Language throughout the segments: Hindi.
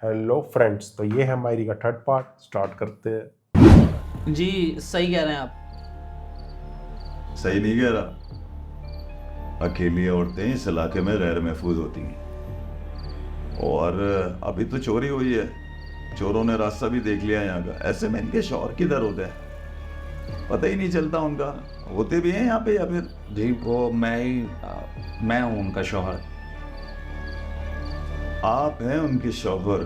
हेलो फ्रेंड्स, तो ये है हमारी का थर्ड पार्ट। स्टार्ट करते हैं। जी सही कह रहे हैं आप। सही नहीं कह रहा। अकेली औरतें इस इलाके में गैर महफूज होती हैं। और अभी तो चोरी हुई है, चोरों ने रास्ता भी देख लिया यहाँ का। ऐसे में इनके शौहर किधर होते हैं, पता ही नहीं चलता उनका। होते भी हैं यहाँ पे या फिर? जी वो मैं हूँ उनका शौहर। आप हैं उनके शौहर?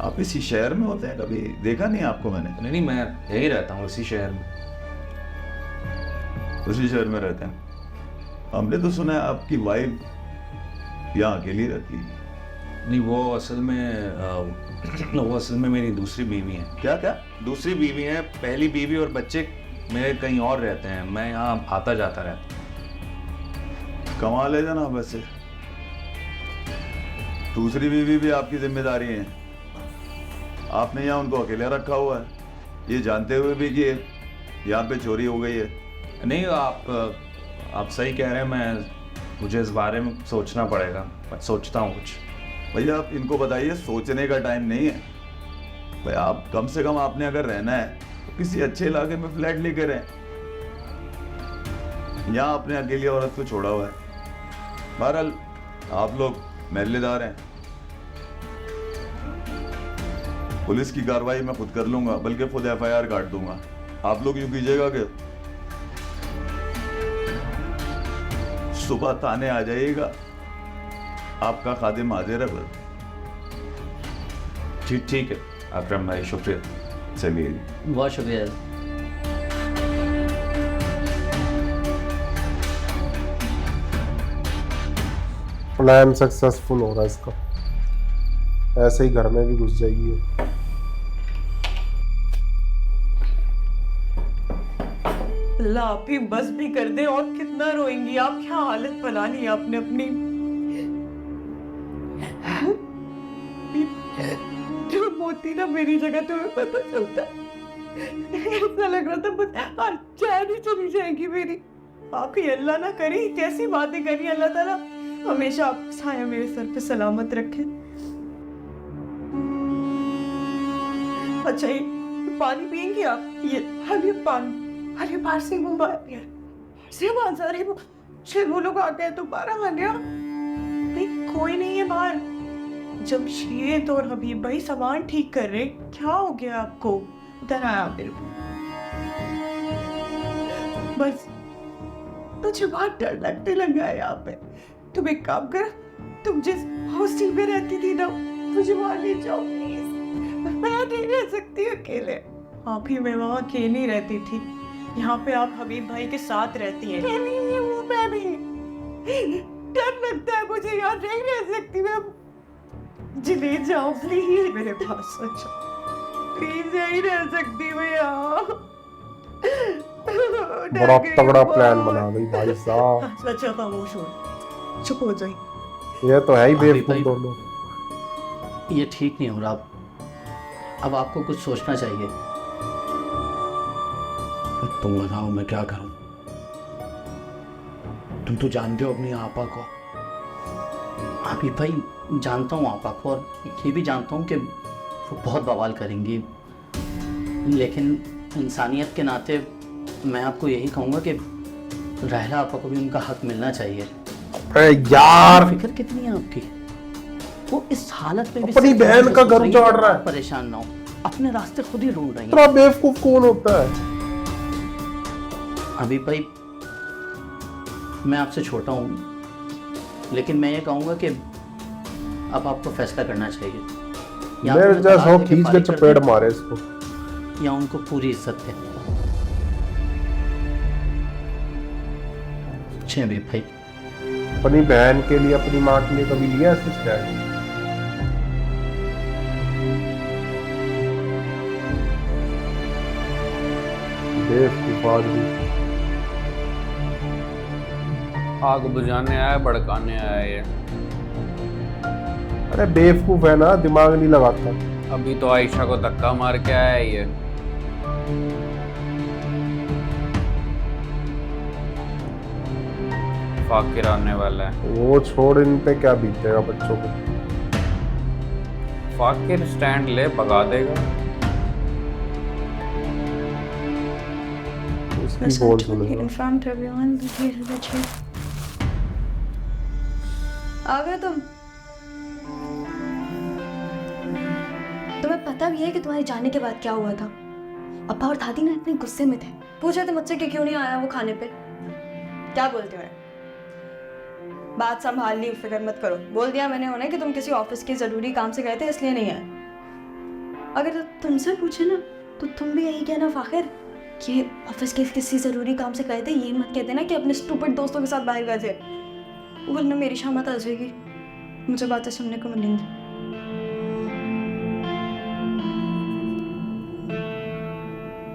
आप इसी शहर में होते हैं? कभी देखा नहीं आपको मैंने। नहीं, मैं यही रहता हूँ इसी शहर में। उसी शहर में रहते हैं। हमने तो सुना है आपकी वाइफ यहाँ अकेली रहती है। नहीं, वो असल में मेरी दूसरी बीवी है। क्या क्या? दूसरी बीवी है। पहली बीवी और बच्चे मेरे कहीं और रहते हैं, मैं यहाँ आता जाता रहता हूँ। कमाल है जनाब। वैसे दूसरी बीवी भी आपकी जिम्मेदारी है। आपने यहाँ उनको अकेला रखा हुआ है, ये जानते हुए भी कि यहाँ पे चोरी हो गई है। नहीं, आप सही कह रहे हैं। मुझे इस बारे में सोचना पड़ेगा, मैं सोचता हूँ कुछ। भैया आप इनको बताइए, सोचने का टाइम नहीं है भाई। आप कम से कम आपने अगर रहना है तो किसी अच्छे इलाके में फ्लैट लेकर रहें। यहाँ आपने अकेली औरत को छोड़ा हुआ है। बहरहाल आप लोग महल्लेदार हैं, पुलिस की कार्रवाई मैं खुद कर लूंगा, बल्कि खुद FIR काट दूंगा। आप लोग यूं कीजिएगा कि सुबह थाने आ जाइएगा, आपका खादिम हाजिर है। बस ठीक है अकरम भाई, शुक्रिया। चलिए। बहुत शुक्रिया। प्लान सक्सेसफुल हो रहा है इसका। ऐसे ही घर में भी घुस जाएगी ये। अल्लाह आप ही बस भी कर दे। और कितना रोएंगी आप? क्या हालत बना ली आपने अपनी। जो मोती ना मेरी जगह तुम्हें पता चलता। ऐसा लग रहा था बस आज चैन ही चली जाएगी मेरी। आपकी अल्लाह ना करी, कैसी बातें करी। अल्लाह ताला हमेशा आपका साया मेरे सर पे सलामत रखे। अच्छा ये पानी पियेंगी आप? ये हरी पानी। अरे बाहर से वो वो लोग आ गए दोबारा आ गया। नहीं कोई नहीं है बाहर। जमशेद और हबीब भाई सामान ठीक कर रहे। क्या हो गया आपको? इधर आया मेरे को। बस तुझे बहुत डर लगने लगा है यहाँ पे। तुम एक काम कर, तुम जिस हॉस्टल में रहती थी ना, मुझे वहां ले जाओ प्लीज। मैं नहीं रह सकती अकेले। आप ही मैं वहां अकेली रहती थी। यहाँ पे आप हबीब भाई के साथ रहती हैं। नहीं वो मैं भी। डर लगता है मुझे, यहाँ नहीं रह सकती मैं। जी ले जाओ प्लीज मेरे पास। अच्छा प्लीज यही रह सकती मैं यहाँ। बड़ा तगड़ा प्लान बना गई भाई साहब। अच्छा खामोश हो, चुप हो जाइए। ये तो है ही अभी बेवकूफ भाई- दोनों। ये ठीक नहीं हो रहा। अब आपको कुछ सोचना चाहिए। तुम बताओ मैं क्या करूं? तुम तो जानते हो अपनी आपा को। अभी भाई जानता हूँ आपा को, और ये भी जानता हूँ कि वो बहुत बवाल करेंगी, लेकिन इंसानियत के नाते मैं आपको यही कहूँगा कि रहला आपा को भी उनका हक मिलना चाहिए। अरे यार, फिक्र कितनी है आपकी? वो इस हालत में भी अपनी सिर्फ बहन का घर रही उजाड़ रहा है। परेशान ना हो, अपने रास्ते खुद ही ढूंढ रही हैं। इतना बेवकूफ कौन होता है? अभी भाई मैं आपसे छोटा हूँ, लेकिन मैं ये कहूँगा कि अब आपको फैसला करना चाहिए। या तो मेरे उन्हें जैसा तलाक हो देके खींच के फारिग कर चपेट दें, मारे इसको। या उनको पूरी इज्जत दें। अच्छे भी भाई, अपनी बहन के लिए, अपनी माँ के लिए कभी लिया ऐसे स्टैंड? बेवकूफ आदमी। आग बुझाने आया, भड़काने आया ये। अरे बेवकूफ है ना, दिमाग नहीं लगाता। अभी तो आयशा को धक्का मार के आया ये। फाकिर आने वाला है। वो छोड़, इन पे क्या बीतेगा बच्चों को। फाकिर स्टैंड ले भगा देगा। उसकी कौन सुनेगा? informed everyone that he is a chief. आ गए तुम? तुम्हें पता भी है कि तुम्हारे जाने के बाद क्या हुआ था? अब्बा और दादी ना इतने गुस्से में थे, पूछे थे मुझसे कि क्यों नहीं आया वो खाने पे। क्या बोलते हो? बात संभाल ली, फिक्र मत करो। बोल दिया मैंने उन्हें कि तुम किसी ऑफिस के जरूरी काम से गए थे इसलिए नहीं आए। अगर तुमसे पूछे ना तो तुम भी यही कहना फाखिर कि ऑफिस के किसी ज़रूरी काम से गए थे, ये मत कहते ना कि अपने स्टूपिड दोस्तों के साथ बाहर गए थे, वरना मेरी शामत आ जाएगी, मुझे बातें सुनने को मिलेंगी।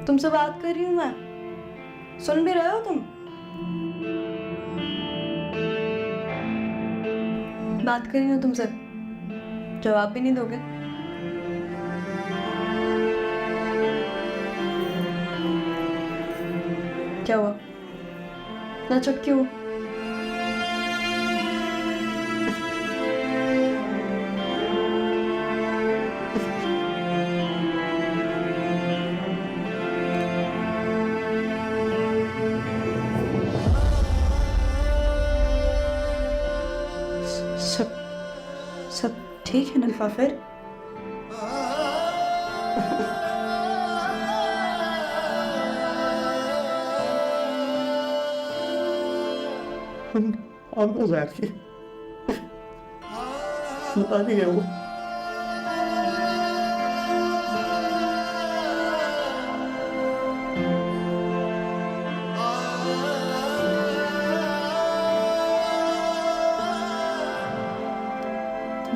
तुमसे बात कर रही हूँ मैं, सुन भी रहे हो तुम? बात कर रही हूँ तुमसे, जवाब भी नहीं दोगे? क्या हुआ? ना चुप क्यों? सब ठीक है ना फाफिर? आपको जाके पता नहीं है वो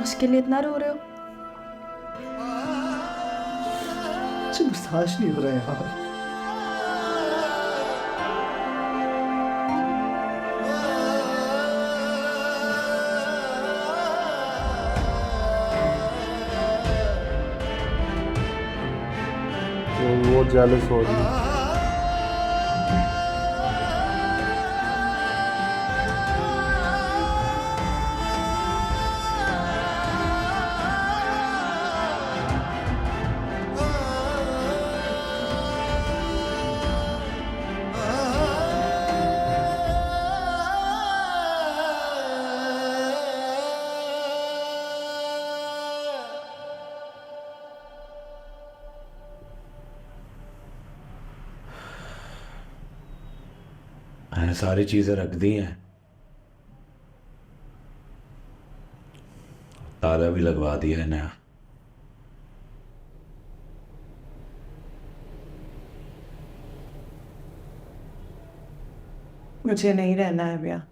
उसके लिए इतना रो रहे हो? मुझे बर्दाश्त नहीं हो रहा है यार। वो जेलस हो रही है। मैंने सारी चीजें रख दी हैं, ताला भी लगवा दिया है नया। मुझे नहीं रहना है भैया।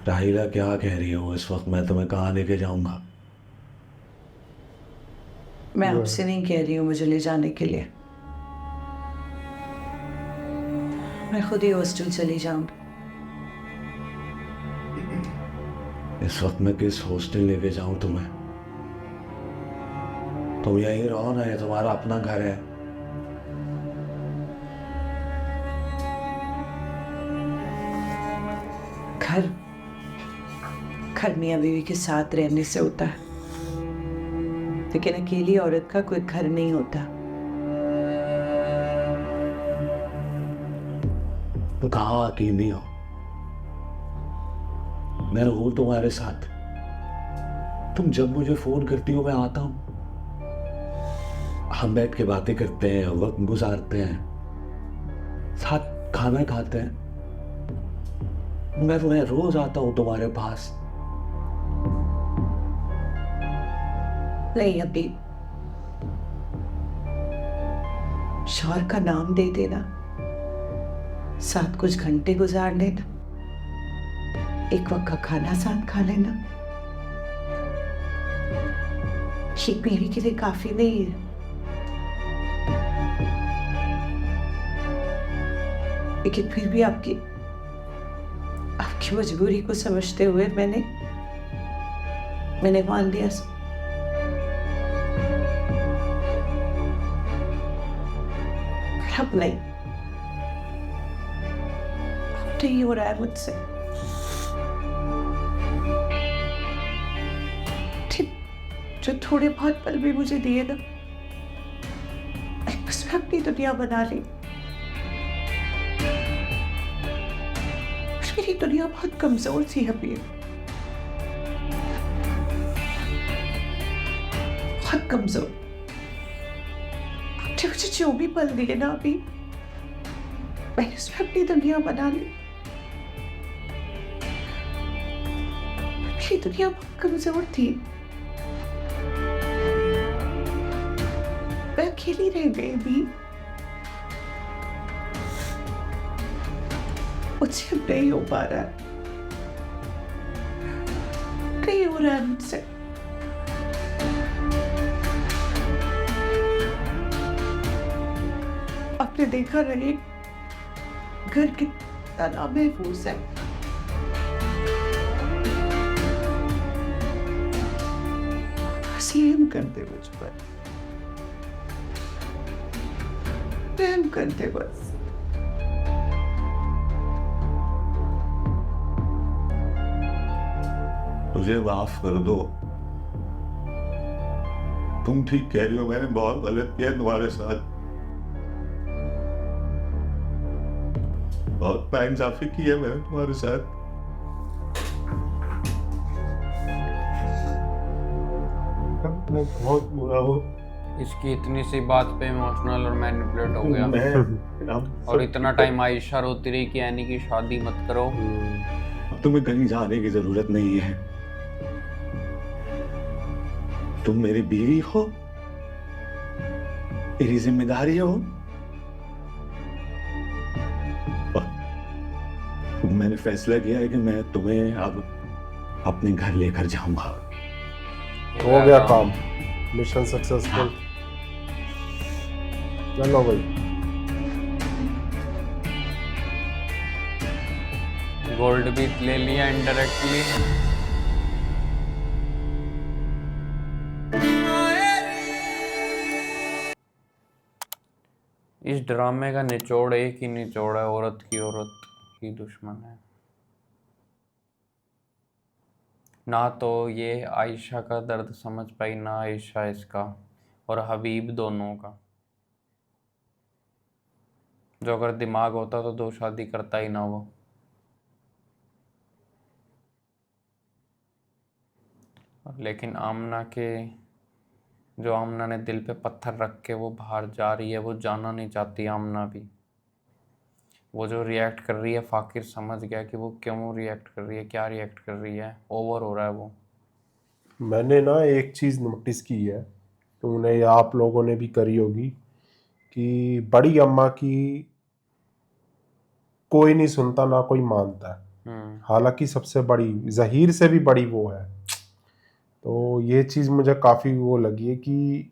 राहिला क्या कह रही हो इस वक्त? मैं तुम्हें कहाँ लेके जाऊंगा? मैं आपसे नहीं कह रही हूँ मुझे ले जाने के लिए, मैं खुद ही हॉस्टल चली जाऊंगी। इस वक्त मैं किस हॉस्टल लेके जाऊं तुम्हें? तुम यहीं रहो ना, ये तुम्हारा अपना घर है। घर घर मियाँ बीवी के साथ रहने से होता है, लेकिन अकेली औरत का कोई घर नहीं होता। तो कहाँ अकेली हो? मैं हूं तुम्हारे साथ। तुम जब मुझे फोन करती हो मैं आता हूं, हम बैठ के बातें करते हैं, वक्त गुजारते हैं, साथ खाना खाते हैं। मैं रोज आता हूं तुम्हारे पास। नहीं अभी शौहर का नाम दे देना, साथ कुछ घंटे गुजार लेना, एक वक्त का खाना साथ खा लेना, ये मेरे के लिए काफी नहीं है। लेकिन फिर भी आपकी मजबूरी को समझते हुए मैंने मान लिया। अब नहीं हो रहा है मुझसे। जो थोड़े बहुत पल भी मुझे दिए ना, बस मैं अपनी दुनिया बना ली। और मेरी दुनिया बहुत कमजोर थी अभी, बहुत कमजोर। आपने मुझे जो भी पल दिए ना अभी, मैंने उसमें अपनी दुनिया बना ली। मेरी दुनिया बहुत कमजोर थी, मैं अकेली रह गई भी। मुझसे अब नहीं हो पा रहा, नहीं हो रहा है मुझसे। आपने देखा रहे घर कितना महफूज है। बस रहम कर दे मुझ पर, रहम कर दे बस। मुझे माफ कर दो। तुम ठीक कह रही हो, मैंने बहुत गलत किया तुम्हारे साथ, बहुत नाइंसाफी की है मैंने तुम्हारे साथ। मैं बहुत बुरा हूँ। इसकी इतनी सी बात पे इमोशनल और मैनिपुलेट हो गया। मैं और इतना टाइम आयशा रोती रही कि यानी कि शादी मत करो। अब तुम्हें कहीं जाने की जरूरत नहीं है। तुम मेरी बीवी हो, मेरी जिम्मेदारी हो। मैंने फैसला किया है कि मैं तुम्हें अब अपने घर लेकर जाऊंगा। हो गया काम, मिशन सक्सेसफुल। चलो भाई, गोल्ड भी ले लिया इनडायरेक्टली। इस ड्रामे का निचोड़ एक ही निचोड़ है, औरत की दुश्मन है। ना तो ये आयशा का दर्द समझ पाई, ना आयशा इसका, और हबीब दोनों का। जो अगर दिमाग होता तो दो शादी करता ही ना वो। लेकिन आमना ने दिल पे पत्थर रख के वो बाहर जा रही है, वो जाना नहीं चाहती आमना भी। वो जो रिएक्ट कर रही है, फाकिर समझ गया कि वो क्यों रिएक्ट कर रही है, क्या रिएक्ट कर रही है। ओवर हो रहा है वो। मैंने ना एक चीज़ नोटिस की है, तुमने या आप लोगों ने भी करी होगी, कि बड़ी अम्मा की कोई नहीं सुनता, ना कोई मानता है। हालांकि सबसे बड़ी, जहीर से भी बड़ी वो है। तो ये चीज़ मुझे काफ़ी वो लगी है कि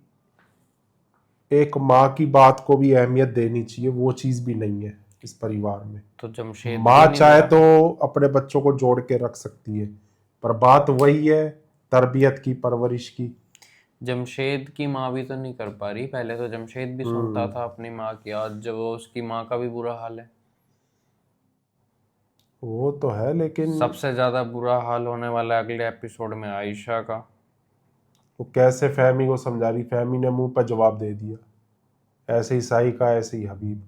एक माँ की बात को भी अहमियत देनी चाहिए, वो चीज़ भी नहीं है इस परिवार में। तो जमशेद माँ भी नहीं चाहे मिला। तो अपने बच्चों को जोड़ के रख सकती है, पर बात वही है तरबियत की, परवरिश की। जमशेद की माँ भी तो नहीं कर पा रही। पहले तो जमशेद भी सुनता था अपनी माँ की, आज जब वो उसकी माँ का भी बुरा हाल है। वो तो है, लेकिन सबसे ज्यादा बुरा हाल होने वाला है अगले एपिसोड में आयशा का। वो कैसे फहमी को समझा रही, फहमी ने मुंह पर जवाब दे दिया। ऐसे ही साइका, ऐसे ही हबीब,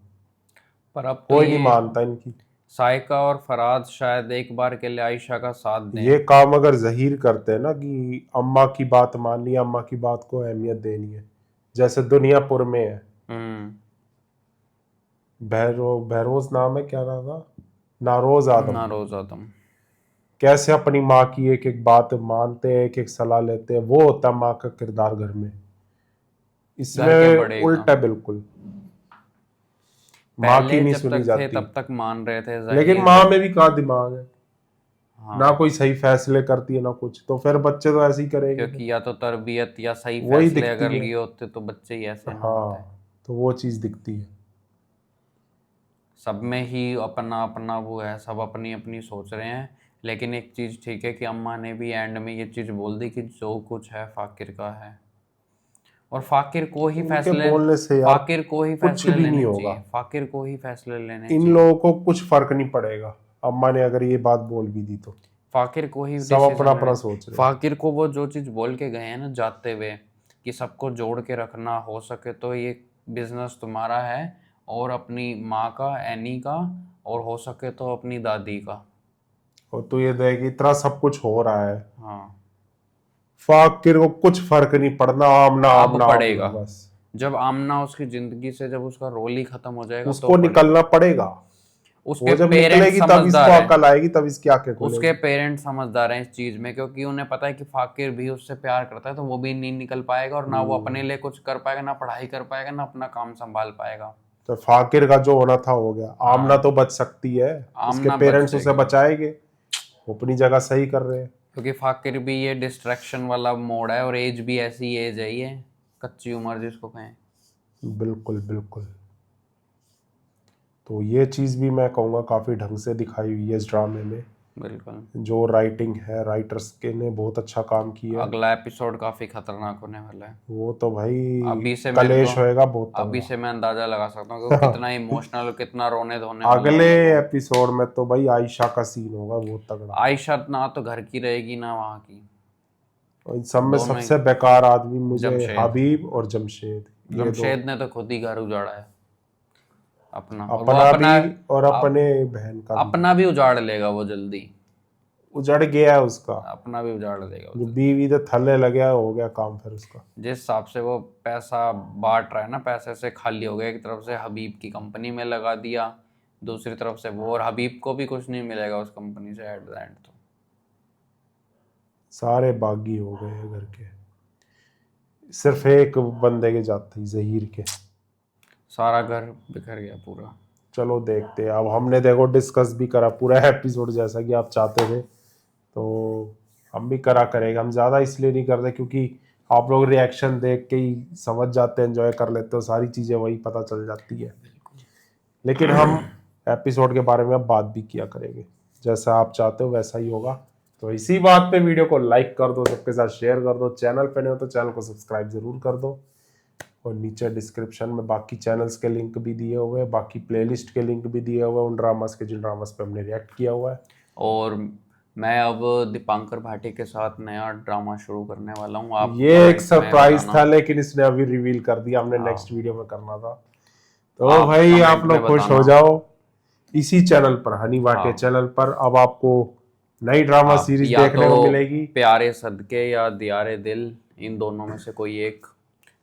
पर अब तो कोई ये नहीं मानता इनकी। साइका और फराज शायद एक बार के लिए आयशा का साथ दें। ये काम अगर जहीर करते हैं ना कि अम्मा की बात माननी है, अम्मा की बात को अहमियत देनी है, जैसे दुनियापुर में है। बहरोज नाम है, क्या नाम था, नारोज आदम। कैसे अपनी माँ की एक एक बात मानते हैं, एक एक सलाह लेते हैं, वो होता है माँ का किरदार घर में। इसमें उल्टा बिल्कुल, माँ की नहीं सुनी जाती। तब तक मान रहे थे, लेकिन माँ में भी कहाँ दिमाग है। हाँ। ना कोई सही फैसले करती है ना कुछ, तो फिर बच्चे तो ऐसे ही करेंगे। क्योंकि या तो तरबियत या सही वही फैसले दिखती अगर है। लिए होते तो बच्चे ही ऐसे ना होते। हाँ, तो वो चीज दिखती है। सब में ही अपना अपना वो है, सब अपनी अपनी सोच रहे हैं। लेकिन एक चीज ठीक है कि अम्मा ने भी एंड में ये चीज बोल दी कि जो कुछ है फाकिर का है, और फाकिर को ही इनके फैसले बोलने से यार फाकिर को ही कुछ फैसले भी लेने नहीं चाहिए। होगा। फाकिर को ही फैसले लेने इन चाहिए। लोगों को कुछ फर्क नहीं पड़ेगा, अम्मा ने अगर ये बात बोल भी दी तो। फाकिर को ही सब decision अपना अपना है। सोच रहे हैं। फाकिर को वो जो चीज बोल के गए हैं ना जाते हुए कि सबको जोड़ के रखना, हो सके तो ये बिजनेस तुम्हारा है और अपनी माँ का, एनी का, और हो सके तो अपनी दादी का। और तू ये देख इतना सब कुछ हो रहा है, हाँ, फाकिर को कुछ फर्क नहीं पड़ना, आमना अब आमना पड़ेगा। आमना बस। जब आमना उसकी जिंदगी से, जब उसका रोल ही खत्म हो जाएगा उसको तो पड़ेगा। निकलना पड़ेगा। उसके वो जब पेरेंट्स निकलेगी तब इसको समझदार हैं। अकल आएगी, तब इसकी आंखें उसके खुलेगी। पेरेंट्स समझदार हैं इस चीज में, क्योंकि उन्हें पता है कि फाकिर भी उससे प्यार करता है, तो वो भी नहीं निकल पाएगा और ना वो अपने लिए कुछ कर पाएगा, ना पढ़ाई कर पाएगा, ना अपना काम संभाल पाएगा। तो फाकिर का जो होना था हो गया। आमना तो बच सकती है, आमना उसके बच पेरेंट्स उसे जाएगी। बचाएंगे, वो अपनी जगह सही कर रहे हैं। क्योंकि फाकिर भी ये डिस्ट्रैक्शन वाला मोड है और एज भी ऐसी एज है, ये कच्ची उम्र जिसको कहें। बिल्कुल बिल्कुल। तो ये चीज भी मैं कहूँगा काफी ढंग से दिखाई हुई है इस ड्रामे में। बिल्कुल। जो राइटिंग है, राइटर्स के ने बहुत अच्छा काम किया। अगला एपिसोड काफी खतरनाक होने वाला है। वो तो भाई अभी से मेरे कलेश को- होएगा बहुत अभी तगड़ा। से मैं अंदाजा लगा सकता हूँ कि वो कितना इमोशनल और कितना रोने धोने वाला अगले होगा। एपिसोड में तो भाई आयशा का सीन होगा बहुत तगड़ा। आयशा ना तो घर की रहेगी ना वहाँ की। और इन सब में दोनों ही। सबसे बेकार आदमी मुझे जमशेद। हबीब और जमशेद, ये दो। जमशेद ने तो खुद ही घर उजाड़ा है अपना, और वो अपना भी और अपने बहन का भी। अपना भी उजाड़ लेगा वो जल्दी। उजड़ गया है उसका। अपना भी उजाड़ देगा वो जो जल्दी। बीवी तो थल्ले लगे हो गया काम फिर उसका। जिस हिसाब से वो पैसा बांट रहा है ना, पैसे से खाली हो गया। एक तरफ से हबीब की कंपनी में लगा दिया, दूसरी तरफ से वो, और हबीब को भी कुछ नहीं मिलेगा उस कंपनी से एट द एंड। तो सारे बागी हो गए हैं घर के, सिर्फ एक बंदे के जाते ही, जहीर के। सारा घर बिखर गया पूरा। चलो देखते हैं। अब हमने देखो डिस्कस भी करा पूरा एपिसोड जैसा कि आप चाहते थे, तो हम भी करा करेंगे। हम ज़्यादा इसलिए नहीं करते क्योंकि आप लोग रिएक्शन देख के ही समझ जाते हैं, एंजॉय कर लेते हो, सारी चीज़ें वही पता चल जाती है। लेकिन हम एपिसोड के बारे में अब बात भी किया करेंगे, जैसा आप चाहते हो वैसा ही होगा। तो इसी बात पे वीडियो को लाइक कर दो, सबके साथ शेयर कर दो। चैनल पे नहीं हो तो चैनल को सब्सक्राइब जरूर कर दो। और नीचे डिस्क्रिप्शन में बाकी चैनल्स के लिंक भी दिए हुए हैं, बाकी प्लेलिस्ट के लिंक भी दिए हुए हैं उन ड्रामास के, जिन ड्रामास पे हमने रिएक्ट किया हुआ है। और मैं अब दीपांकर भाटी के साथ नया ड्रामा शुरू करने वाला हूँ। आप ये एक comment में सरप्राइज बताना। था, लेकिन इसने अभी रिवील कर दिया, हमने हाँ। नेक्स्ट वीडियो में करना था। तो आप भाई comment आप लोग में खुश हो बताना। जाओ इसी चैनल पर, हनी भाटिया हाँ। चैनल पर। अब आपको नई ड्रामा आप सीरीज या देखने तो को मिलेगी। प्यारे सदके या दियारे दिल, इन दोनों में से कोई एक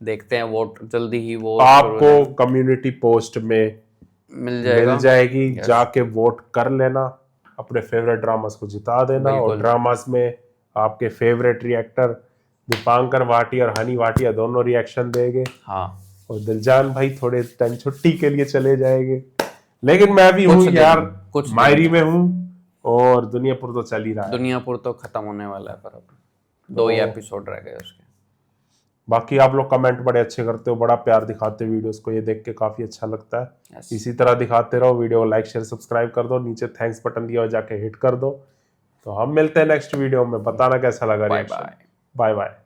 देखते हैं। वोट जल्दी ही वो आपको कम्युनिटी पोस्ट में मिल जाएगा। मिल जाएगी, Yes. जाके वोट कर लेना, अपने फेवरेट ड्रामास को जिता देना। और बिल्कुल। ड्रामास में आपके फेवरेट रिएक्टर दीपांकर भाटिया और हनी भाटिया दोनों रिएक्शन देंगे। हाँ, और दिलजान भाई थोड़े टाइम छुट्टी के लिए चले जाएंगे, लेकिन मैं भी कुछ हूँ दिन, यार, कुछ मायरी दिन। में हूँ। और दुनियापुर तो चल ही रहा है। दुनियापुर तो खत्म होने वाला है, पर अब 2 ही तो- एपिसोड रह गए उसके। बाकी आप लोग कमेंट बड़े अच्छे करते हो, बड़ा प्यार दिखाते हो वीडियोस को, ये देख के काफी अच्छा लगता है। Yes. इसी तरह दिखाते रहो। वीडियो को लाइक शेयर सब्सक्राइब कर दो, नीचे थैंक्स बटन दिया हो जाके हिट कर दो। तो हम मिलते हैं नेक्स्ट वीडियो में, बताना कैसा लगा by reaction. Bye. Bye bye.